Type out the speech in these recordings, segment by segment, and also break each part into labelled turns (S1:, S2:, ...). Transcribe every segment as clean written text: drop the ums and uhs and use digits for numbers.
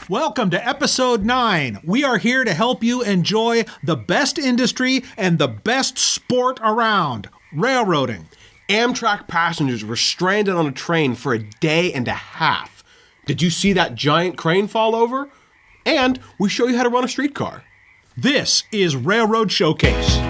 S1: Welcome to episode 9. We are here to help you enjoy the best industry and the best sport around, railroading.
S2: Amtrak passengers were stranded on a train for a day and a half. Did you see that giant crane fall over? And we show you how to run a streetcar.
S1: This is Railroad Showcase.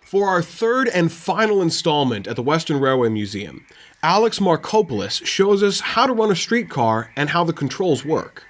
S2: For our third and final installment at the Western Railway Museum, Alex Markopoulos shows us how to run a streetcar and how the controls work.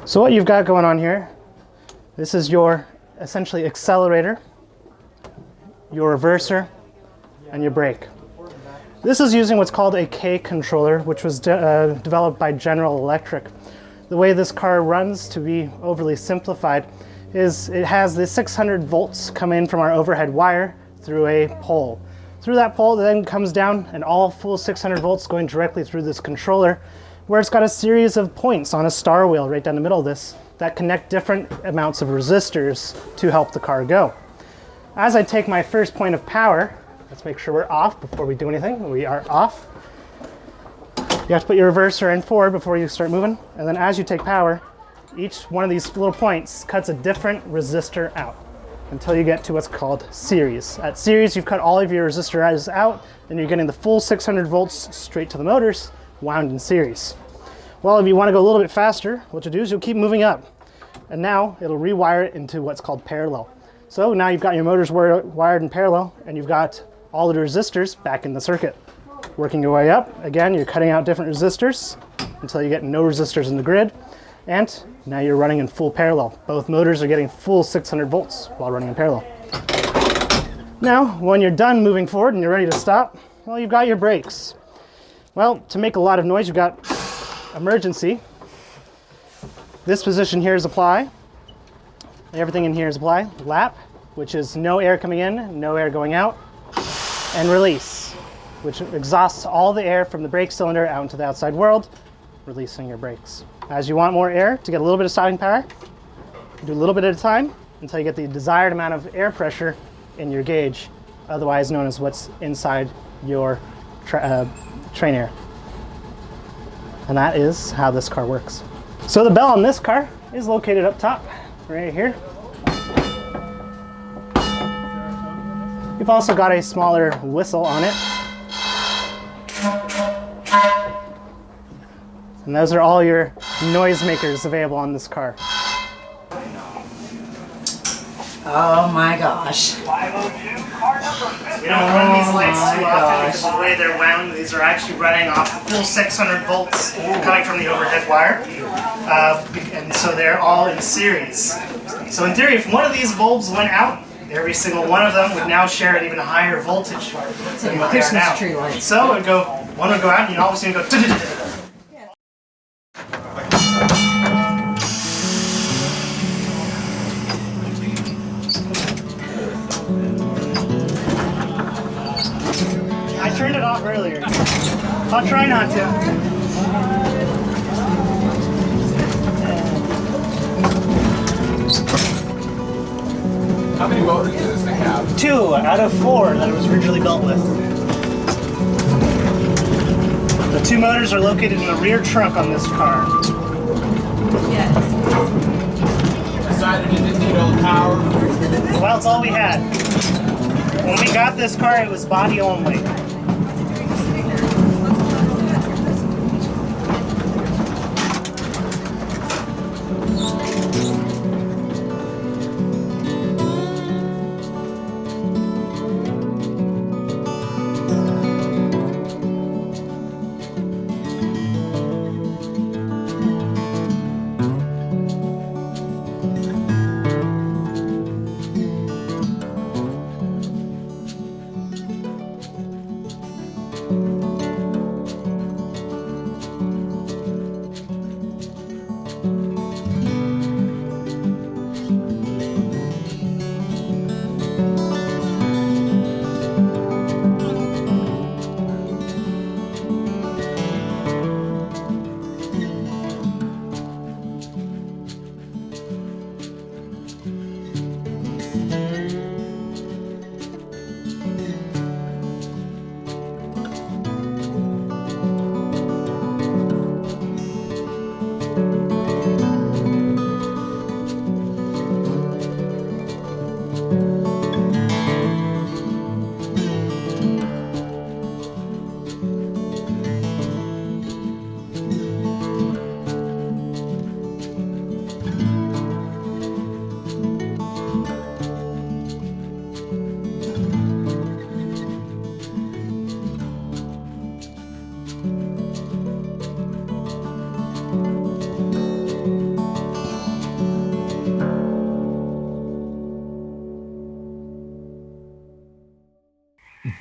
S3: So what you've got going on here, this is your essentially accelerator, your reverser, and your brake. This is using what's called a K controller, which was developed by General Electric. The way this car runs, to be overly simplified, is it has the 600 volts come in from our overhead wire through a pole. Through that pole, it then comes down, and all full 600 volts going directly through this controller, where it's got a series of points on a star wheel right down the middle of this that connect different amounts of resistors to help the car go. As I take my first point of power, let's make sure we're off before we do anything. We are off. You have to put your reverser in forward before you start moving. And then as you take power, each one of these little points cuts a different resistor out until you get to what's called series. At series, you've cut all of your resistors out, and you're getting the full 600 volts straight to the motors, wound in series. Well, if you want to go a little bit faster, what you do is you'll keep moving up, and now it'll rewire it into what's called parallel. So now you've got your motors wired in parallel, and you've got all the resistors back in the circuit. Working your way up, again, you're cutting out different resistors until you get no resistors in the grid, and now you're running in full parallel. Both motors are getting full 600 volts while running in parallel. Now, when you're done moving forward and you're ready to stop, well, you've got your brakes. Well, to make a lot of noise, you've got emergency. This position here is apply. Everything in here is apply. Lap, which is no air coming in, no air going out. And release, which exhausts all the air from the brake cylinder out into the outside world, releasing your brakes. As you want more air to get a little bit of stopping power, do a little bit at a time until you get the desired amount of air pressure in your gauge, otherwise known as what's inside your train air. And that is how this car works. So the bell on this car is located up top, right here. You've also got a smaller whistle on it. And those are all your noisemakers available on this car.
S4: Oh my gosh.
S3: We don't run these lights too often because of the way they're wound. These are actually running off full 600 volts coming from the overhead wire. And so they're all in series. So in theory, if one of these bulbs went out, every single one of them would now share an even higher voltage than what they are now. So it would go One would go out and you'd all of a sudden go da-da-da-da-da. I turned it off earlier. I'll try not to.
S5: How many motors does this thing have?
S3: 2 out of 4 that it was originally built with. The 2 motors are located in the rear trunk on this car.
S5: Decided it didn't need all the power.
S3: Well, it's all we had. When we got this car, it was body only.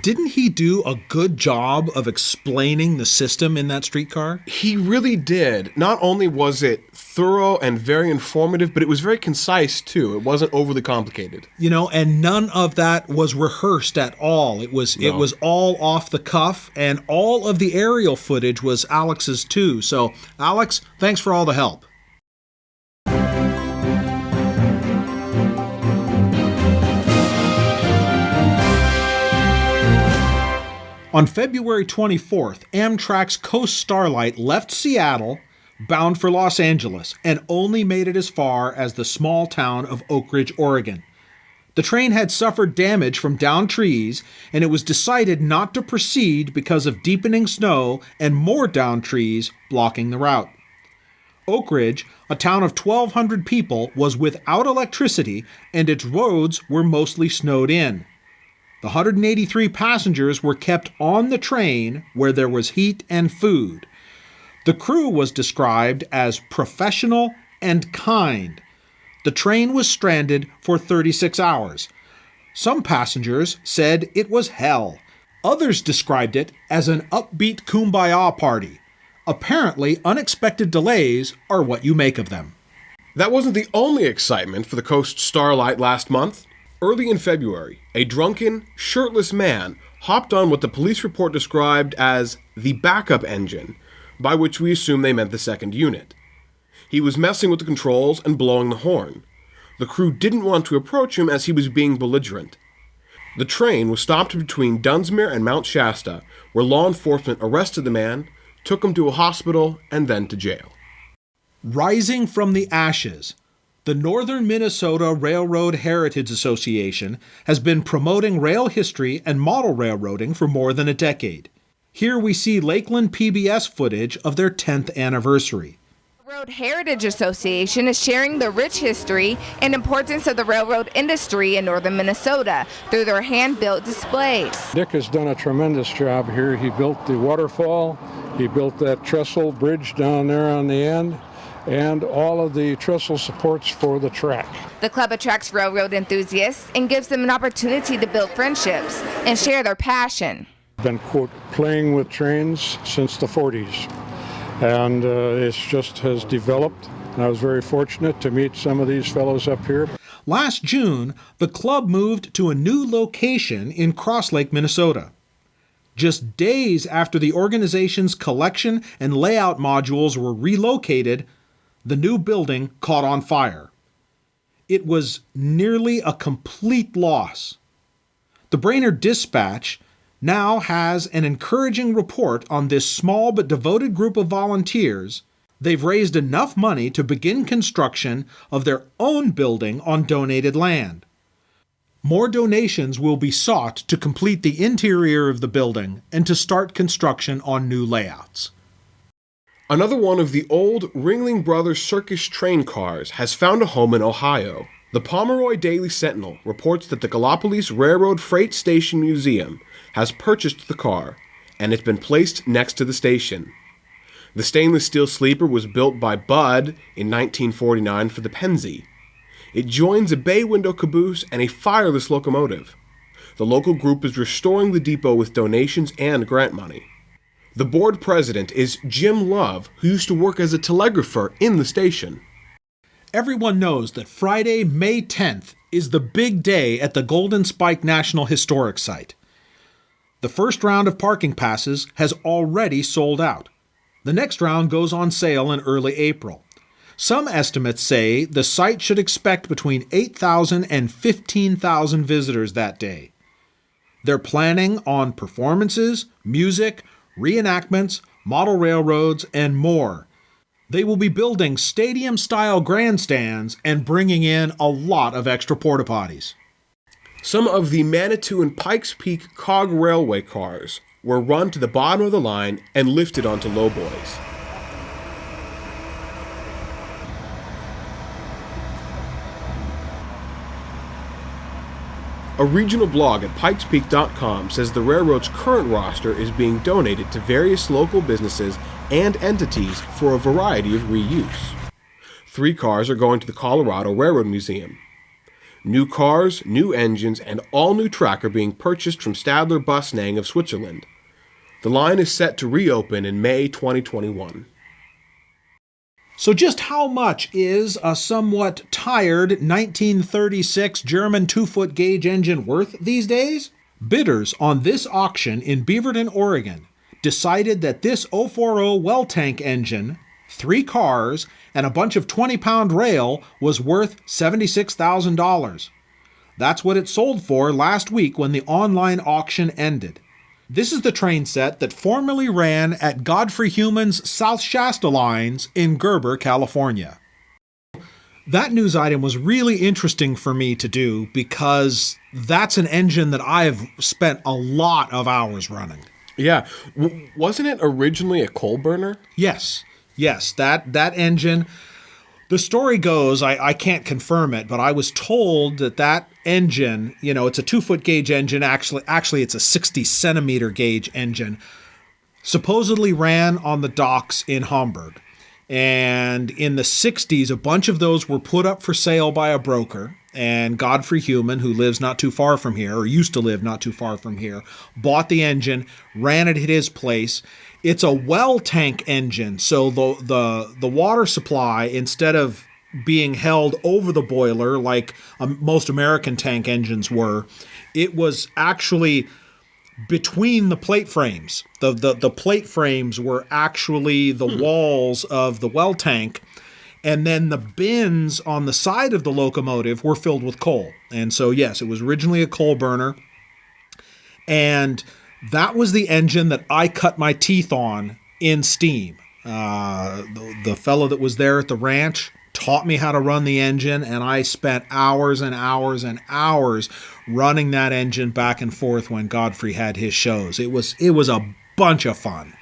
S1: Didn't he do a good job of explaining the system in that streetcar?
S2: He really did. Not only was it thorough and very informative, but it was very concise too. It wasn't overly complicated.
S1: You know, and none of that was rehearsed at all. It was all off the cuff, and all of the aerial footage was Alex's too. So, Alex, thanks for all the help. On February 24th, Amtrak's Coast Starlight left Seattle, bound for Los Angeles, and only made it as far as the small town of Oak Ridge, Oregon. The train had suffered damage from downed trees, and it was decided not to proceed because of deepening snow and more downed trees blocking the route. Oak Ridge, a town of 1,200 people, was without electricity, and its roads were mostly snowed in. The 183 passengers were kept on the train where there was heat and food. The crew was described as professional and kind. The train was stranded for 36 hours. Some passengers said it was hell. Others described it as an upbeat kumbaya party. Apparently, unexpected delays are what you make of them.
S2: That wasn't the only excitement for the Coast Starlight last month. Early in February, a drunken, shirtless man hopped on what the police report described as the backup engine, by which we assume they meant the second unit. He was messing with the controls and blowing the horn. The crew didn't want to approach him as he was being belligerent. The train was stopped between Dunsmuir and Mount Shasta, where law enforcement arrested the man, took him to a hospital, and then to jail.
S1: Rising from the ashes, the Northern Minnesota Railroad Heritage Association has been promoting rail history and model railroading for more than a decade. Here we see Lakeland PBS footage of their 10th anniversary.
S6: The Railroad Heritage Association is sharing the rich history and importance of the railroad industry in northern Minnesota through their hand-built displays.
S7: Dick has done a tremendous job here. He built the waterfall, he built that trestle bridge down there on the end, and all of the trestle supports for the track.
S6: The club attracts railroad enthusiasts and gives them an opportunity to build friendships and share their passion.
S7: Been, quote, playing with trains since the 40s. And it just has developed. And I was very fortunate to meet some of these fellows up here.
S1: Last June, the club moved to a new location in Cross Lake, Minnesota. Just days after the organization's collection and layout modules were relocated, the new building caught on fire. It was nearly a complete loss. The Brainerd Dispatch now has an encouraging report on this small but devoted group of volunteers. They've raised enough money to begin construction of their own building on donated land. More donations will be sought to complete the interior of the building and to start construction on new layouts.
S2: Another one of the old Ringling Brothers Circus train cars has found a home in Ohio. The Pomeroy Daily Sentinel reports that the Gallipolis Railroad Freight Station Museum has purchased the car, and it's been placed next to the station. The stainless steel sleeper was built by Budd in 1949 for the Pennsy. It joins a bay window caboose and a fireless locomotive. The local group is restoring the depot with donations and grant money. The board president is Jim Love, who used to work as a telegrapher in the station.
S1: Everyone knows that Friday, May 10th is the big day at the Golden Spike National Historic Site. The first round of parking passes has already sold out. The next round goes on sale in early April. Some estimates say the site should expect between 8,000 and 15,000 visitors that day. They're planning on performances, music, reenactments, model railroads, and more. They will be building stadium-style grandstands and bringing in a lot of extra porta-potties.
S2: Some of the Manitou and Pikes Peak cog railway cars were run to the bottom of the line and lifted onto lowboys. A regional blog at pikespeak.com says the railroad's current roster is being donated to various local businesses and entities for a variety of reuse. 3 cars are going to the Colorado Railroad Museum. New cars, new engines, and all new track are being purchased from Stadler Busnang of Switzerland. The line is set to reopen in May 2021.
S1: So just how much is a somewhat tired 1936 German 2-foot gauge engine worth these days? Bidders on this auction in Beaverton, Oregon, decided that this 040 well tank engine, 3 cars, and a bunch of 20-pound rail was worth $76,000. That's what it sold for last week when the online auction ended. This is the train set that formerly ran at Godfrey Heuman's South Shasta lines in Gerber, California. That news item was really interesting for me to do because that's an engine that I've spent a lot of hours running.
S2: Yeah. Wasn't it originally a coal burner?
S1: Yes, that engine. The story goes, I can't confirm it, but I was told that engine, it's a 2-foot gauge engine. Actually, it's a 60-centimeter gauge engine. Supposedly ran on the docks in Hamburg. And in the 60s, a bunch of those were put up for sale by a broker. And Godfrey Heuman, who lives not too far from here, or used to live not too far from here, bought the engine, ran it at his place. It's a well tank engine, so the water supply, instead of being held over the boiler like most American tank engines were, it was actually between the plate frames. The plate frames were actually the walls of the well tank, and then the bins on the side of the locomotive were filled with coal. And so, yes, it was originally a coal burner, and that was the engine that I cut my teeth on in steam. The fellow that was there at the ranch taught me how to run the engine, and I spent hours and hours and hours running that engine back and forth when Godfrey had his shows. It was a bunch of fun.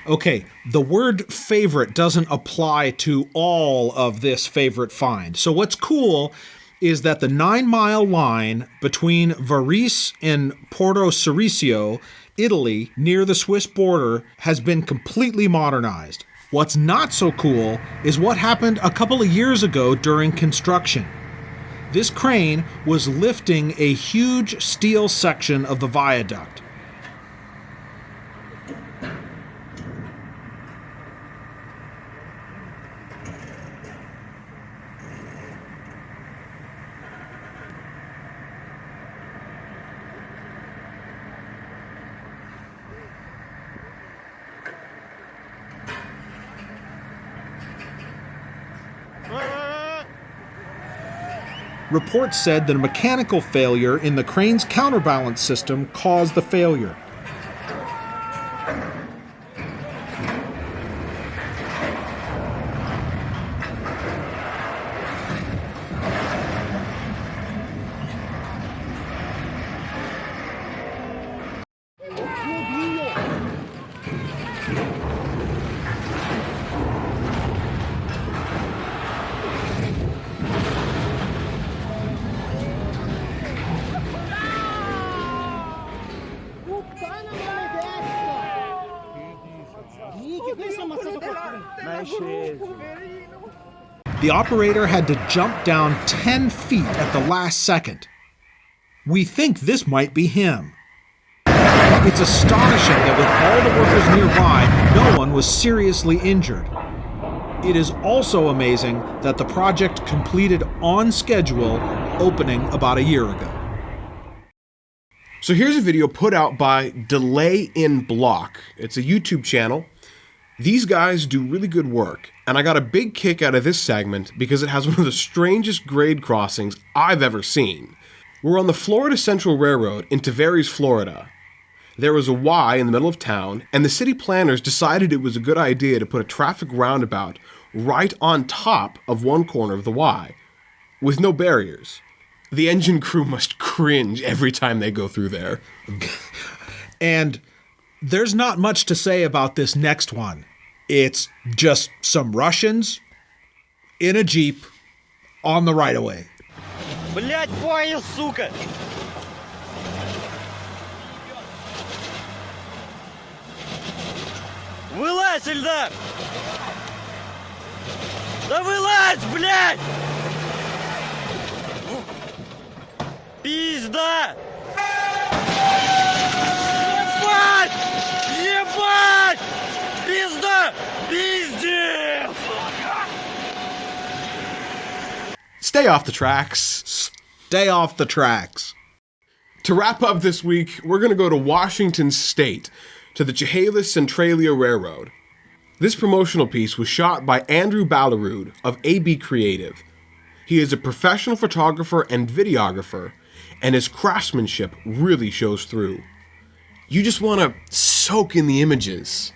S1: Okay, the word favorite doesn't apply to all of this favorite find. So what's cool is that the 9-mile line between Varese and Porto Ceresio, Italy, near the Swiss border, has been completely modernized. What's not so cool is what happened a couple of years ago during construction. This crane was lifting a huge steel section of the viaduct. Reports said that a mechanical failure in the crane's counterbalance system caused the failure. The operator had to jump down 10 feet at the last second. We think this might be him. It's astonishing that with all the workers nearby, no one was seriously injured. It is also amazing that the project completed on schedule, opening about a year ago.
S2: So here's a video put out by Delay in Block. It's a YouTube channel. These guys do really good work, and I got a big kick out of this segment because it has one of the strangest grade crossings I've ever seen. We're on the Florida Central Railroad in Tavares, Florida. There was a Y in the middle of town, and the city planners decided it was a good idea to put a traffic roundabout right on top of one corner of the Y, with no barriers. The engine crew must cringe every time they go through there.
S1: And there's not much to say about this next one. It's just some Russians in a Jeep on the right-of-way.
S8: Блять, поезд, сука! Вылазь, Эльдар! Да вылазь, блядь! Пизда! Ебать! Ебать! Пизда! Пиздец!
S2: Stay off the tracks.
S1: Stay off the tracks.
S2: To wrap up this week, we're going to go to Washington State, to the CHEHALIS Centralia Railroad. This promotional piece was shot by Andrew Ballarud of AB Creative. He is a professional photographer and videographer, and his craftsmanship really shows through. You just want to soak in the images.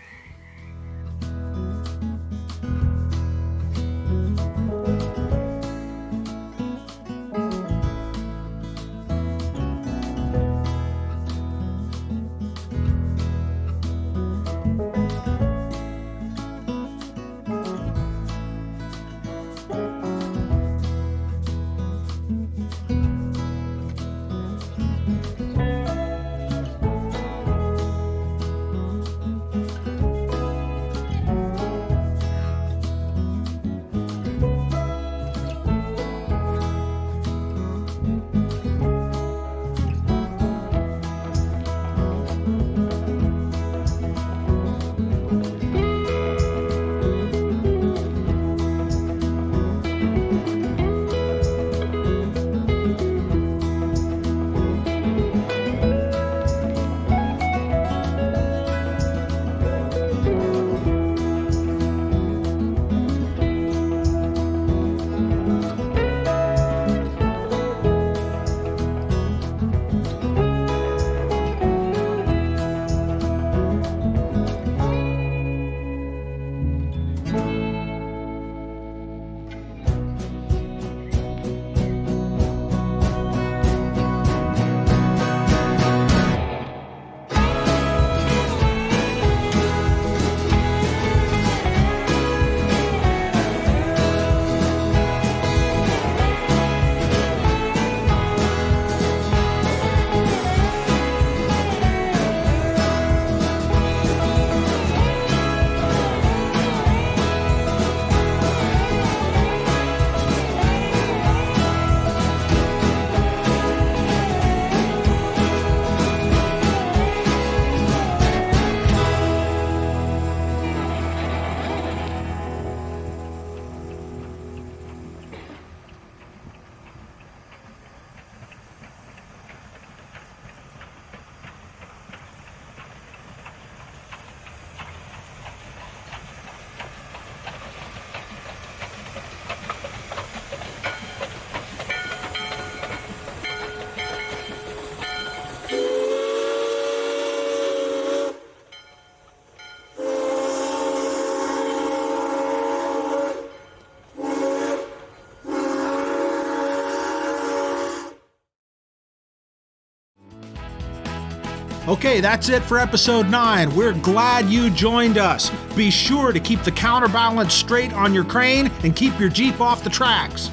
S1: Okay, that's it for episode 9. We're glad you joined us. Be sure to keep the counterbalance straight on your crane and keep your Jeep off the tracks.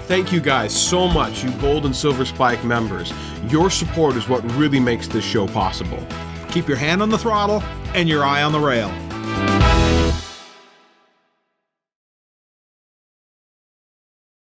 S2: Thank you guys so much, you Gold and Silver Spike members. Your support is what really makes this show possible.
S1: Keep your hand on the throttle and your eye on the rail.